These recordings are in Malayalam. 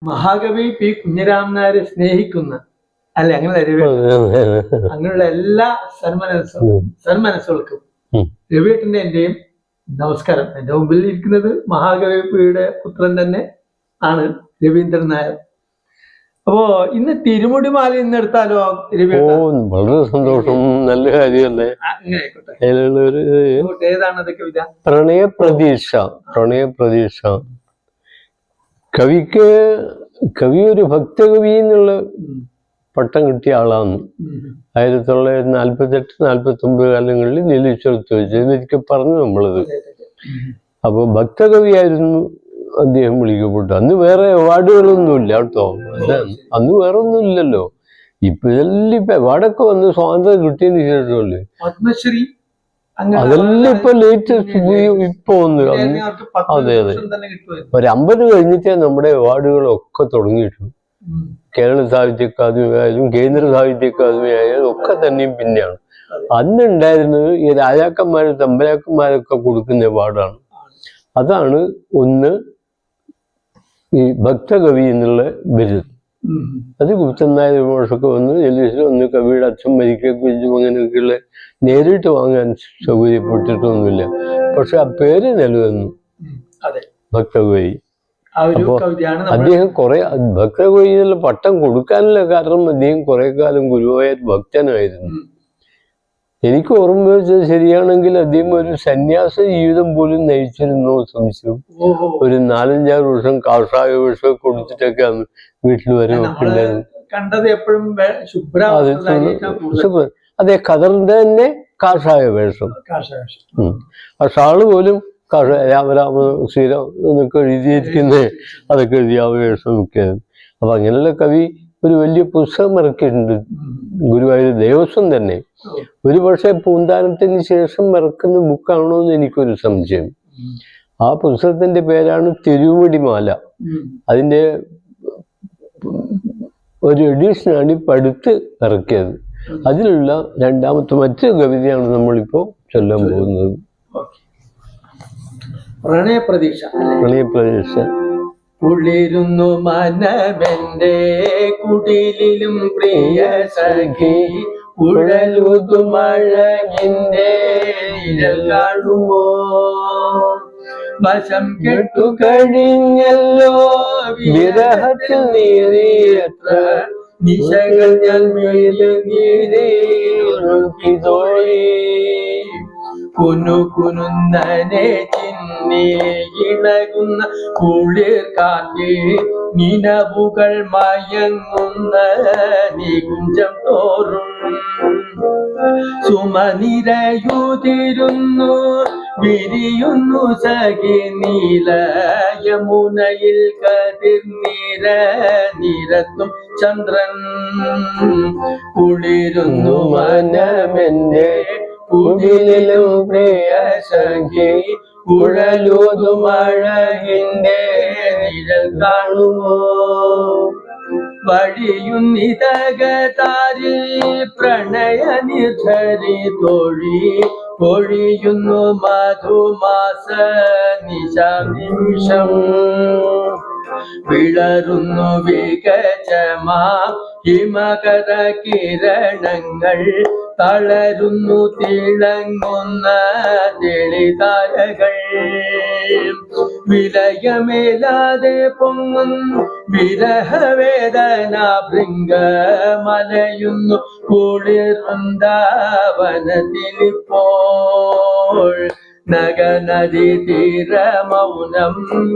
മഹാകവി പി കുഞ്ഞിരാമൻ നായരെ സ്നേഹിക്കുന്ന അല്ലെ അങ്ങനെ അങ്ങനെയുള്ള എല്ലാ സന്മനസ്സുകൾക്കും രവിയേട്ടന്റെ എന്റെയും നമസ്കാരം. എന്റെ മുമ്പിൽ ഇരിക്കുന്നത് മഹാകവിയുടെ പുത്രൻ തന്നെ ആണ് രവീന്ദ്രൻ നായർ. അപ്പോ ഇന്ന് തിരുമുടിമാല ഇന്ന് എടുത്താലോ? വളരെ സന്തോഷം, നല്ല കാര്യമല്ലേ. ഏതാണ് അത് കവിത? പ്രണയപ്രതീക്ഷ. പ്രണയപ്രതീക്ഷ. കവി ഒരു ഭക്തകവി എന്നുള്ള പട്ടം കിട്ടിയ ആളാണ്. 1948-49 കാലങ്ങളിൽ നീലേശ്വരത്ത് വെച്ച് ഇതൊക്കെ പറഞ്ഞു നമ്മളത്. അപ്പൊ ഭക്തകവിയായിരുന്നു അദ്ദേഹം വിളിക്കപ്പെട്ടു. അന്ന് വേറെ അവാർഡുകളൊന്നുമില്ല കേട്ടോ. അന്ന് വേറെ ഒന്നും ഇല്ലല്ലോ. ഇതെല്ലാം അവാർഡൊക്കെ വന്ന് സ്വാതന്ത്ര്യം കിട്ടിയതിന് ശേഷമല്ലേ. പത്മശ്രീ അതെല്ലാം ഇപ്പൊ ലേറ്റസ്റ്റ് ഇപ്പൊ വന്നു. അതെ അതെ, ഒരു 50 കഴിഞ്ഞിട്ടേ നമ്മുടെ അവാർഡുകളൊക്കെ തുടങ്ങിയിട്ടുണ്ട്. കേരള സാഹിത്യ അക്കാദമി ആയാലും കേന്ദ്ര സാഹിത്യ അക്കാദമി ആയാലും ഒക്കെ തന്നെയും പിന്നെയാണ്. അന്നുണ്ടായിരുന്നത് ഈ രാജാക്കന്മാരും തമ്പരാക്കന്മാരൊക്കെ കൊടുക്കുന്ന അവാർഡാണ്. അതാണ് ഒന്ന് ഈ ഭക്തകവി എന്നുള്ള ബിരുദം. അത് ഗുപ്തൻ നായർ മോഷൊക്കെ വന്ന് ഒന്ന് കവിയുടെ അച്ഛൻ മരിക്കുകയും അങ്ങനെയൊക്കെയുള്ള നേരിട്ട് വാങ്ങാൻ സൗകര്യപ്പെട്ടിട്ടൊന്നുമില്ല. പക്ഷെ ആ പേര് നിലനിന്നു, ഭക്തകവി. അപ്പോ അദ്ദേഹം കുറെ ഭക്തകവി എന്നുള്ള പട്ടം കൊടുക്കാനുള്ള കാരണം അദ്ദേഹം കുറെ കാലം ഗുരുവായ ഭക്തനായിരുന്നു. എനിക്ക് ഓർമ്മ വെച്ചത് ശരിയാണെങ്കിൽ അദ്ദേഹം ഒരു സന്യാസ ജീവിതം പോലും നയിച്ചിരുന്നോ സംശയം. ഒരു 4-5 വർഷം കാഷായ വേഷം കൊടുത്തിട്ടൊക്കെ വീട്ടിൽ വരെ ഉണ്ടായിരുന്നു. അതെ, ഖദറിന്റെ തന്നെ കാഷായ വേഷം. ആ ഷാള് പോലും രാമരാമ ശ്രീരാം എന്നൊക്കെ എഴുതിയിരിക്കുന്നത്, അതൊക്കെ എഴുതിയ വേഷം ഒക്കെ. അപ്പൊ അങ്ങനെയുള്ള കവി ഒരു വലിയ പുസ്തകം ഇറക്കിയിട്ടുണ്ട്, ഗുരുവായൂർ ദേവസ്വം തന്നെ. ഒരു പക്ഷേ പൂന്താനത്തിന് ശേഷം ഇറക്കുന്ന ബുക്കാണോ എന്ന് എനിക്കൊരു സംശയം. ആ പുസ്തകത്തിന്റെ പേരാണ് തിരുമുടിമാല. അതിന്റെ ഒരു എഡിഷനാണ് ഇപ്പം അടുത്ത് ഇറക്കിയത്. അതിലുള്ള രണ്ടാമത്തെ മറ്റൊരു കവിതയാണ് നമ്മളിപ്പോ ചൊല്ലാൻ പോകുന്നത്. പ്രണയപ്രതീക്ഷ. പ്രണയപ്രതീക്ഷ. കുളിരുന്നു മനമെന്റെ കുടിലും പ്രിയ സഖി, കുഴലുതു മഴകിന്റെ നിഴൽ കാണുമോ, വശം കെട്ടു കഴിഞ്ഞല്ലോ വിരഹത്തിൽ നീറിയത്ര നിശകൾ ഞാൻ തോഴി, കുനുകുനുന്നനെ ചിന്നി ഇണകുന്ന കുളിർ കാറ്റി, നിലവുകൾ മയങ്ങുന്ന നികുഞ്ചം തോറും സുമനിരയുതിരുന്നു വിരിയുന്നു സഖി നീല യമുനയിൽ കതിർനിര നിരത്തും ചന്ദ്രൻ, കുളിരുന്നു മനമെന്റെ കുടിലും പ്രിയ സഖി, കുഴലൂതു മഴകിന്റെ നിഴൽ കാണുമോ, വഴിയുന്നിതകതാരിൽ പ്രണയ നിർധരി തോഴി, പൊഴിയുന്നു മധുമാസ നിശാനിമിഷം, വിളറുന്നു വികചമാ ഹിമകര കിരണങ്ങൾ, തളരുന്നു തിളങ്ങുന്ന തെളിതാരകൾ, വിലയമേലാതെ പൊങ്ങും വിരഹവേദന ഭൃംഗമലയുന്നു കുളിർ വൃന്ദാവനത്തിലിപ്പോൾ, നഗനദി തീര മൗനം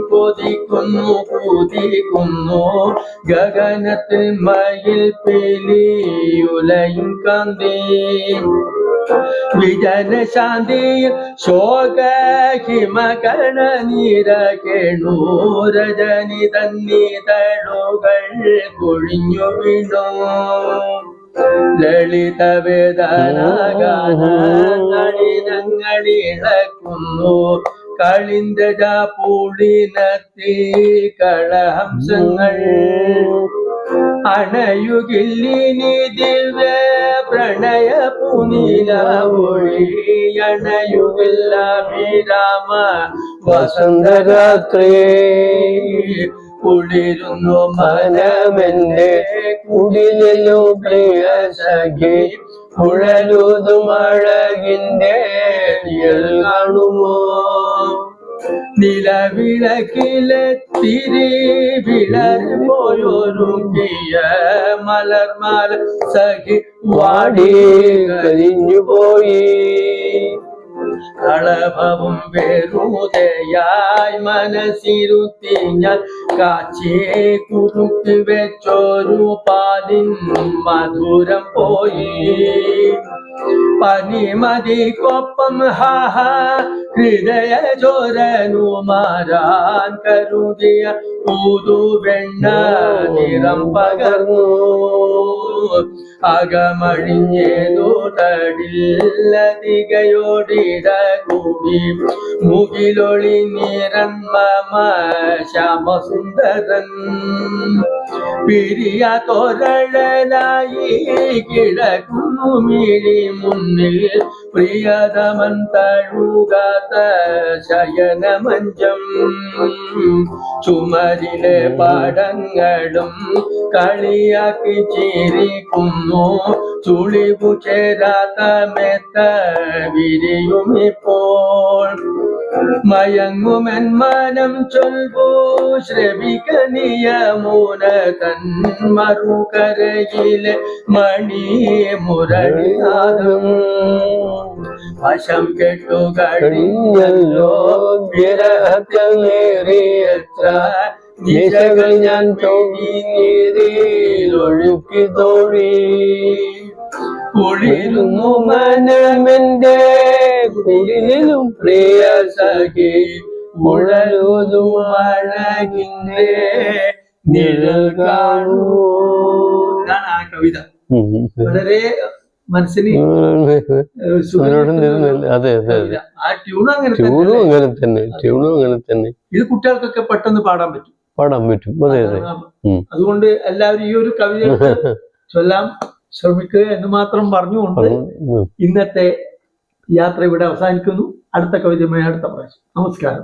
കൊതിക്കുന്നു കുതിക്കുന്നു, ഗഗനത്തിൽ മയിൽ പിലിയുലയും കാന്തി, വിജനശാന്തിയിൽ ശോക ഹിമകണ നീര കേണു, രജനി തന്നിതളുകൾ കൊഴിഞ്ഞു വീണു, ലളിത വേദനാഗാനങ്ങളിളക്കുന്നു, കളിന്തജ പൂളിനത്തി കളഹംസങ്ങൾ, അണയുകില്ലിനി ദിവ്യ പ്രണയ പുനീല ഒഴി, അണയുകില്ല വിരാമ വസന്തരാത്രി, കുളിരുന്നു മനമെന്റെ കുടിലും പ്രിയ സഖി കുഴലൂതും അഴകിന്റെ നിഴൽ കാണുമോ നിലവിളക്കിലെ തിരി വിളറിപ്പോയൊരുക്കിയ മലർമാല സഖി വാടി കരിഞ്ഞു പോയി കളഭവും വെറുതെയായി മനസ്സിരുത്തി ഞാൻ കാച്ചിയെ കുറുക്കി വെച്ചൊരു പാലിൻ മധുരം പോയി പനിമതിക്കൊപ്പം ഹാഹ ഹൃദയ ചോരനു മാറാൻ കരുതിയ പുതുവെണ്ണ നിറം പകർന്നു അകമഴിഞ്ഞേതോ തടില്ലതികയോടിട കൂടി മുകിലൊളി നിരന്മമ ശ്യാമസുന്ദരൻ പിരിയ തോരഴലായി കിടക്കുന്നു മിഴി മുന്നിൽ പ്രിയതമൻ തഴുകാത്ത ശയനമഞ്ചം ചുമരിലെ പടങ്ങളും കളിയാക്കി ചിരിക്കുന്നു ചുളിവു ചേരാത്ത മെത്ത വിരിയുമിപ്പോൾ മയങ്ങുമെൻ മനം ചൊൽവൂ ശ്രവികനിയമൂന തൻ മറുകരയിലെ മണി മുരളിനാദം വശം കെട്ടു കഴിഞ്ഞല്ലോ വിരഹത്തിലേറിയത്ര നിശകൾ ഞാൻ ഒഴുക്കി തോഴി കുളിരുന്നു മനമെന്റെ കുടിലും പ്രിയ സഖി മുഴലൂതും അഴകിന്റെ നിഴൽ കാണൂ. ഇതാണ് ആ കവിത. വളരെ മനസ്സിന് അതെ അതെ അതെ ആ ട്യൂണും അങ്ങനെ ട്യൂണും അങ്ങനെ തന്നെ ട്യൂണും അങ്ങനെ തന്നെ ഇത് കുട്ടികൾക്കൊക്കെ പെട്ടെന്ന് പാടാൻ പറ്റും അതെ അതെ അതുകൊണ്ട് എല്ലാവരും ഈ ഒരു കവിത ചൊല്ലാൻ ശ്രമിക്കുക എന്ന് മാത്രം പറഞ്ഞുകൊണ്ട് ഇന്നത്തെ യാത്ര ഇവിടെ അവസാനിക്കുന്നു. അടുത്ത കവിതയുമായി അടുത്ത പ്രാവശ്യം. നമസ്കാരം.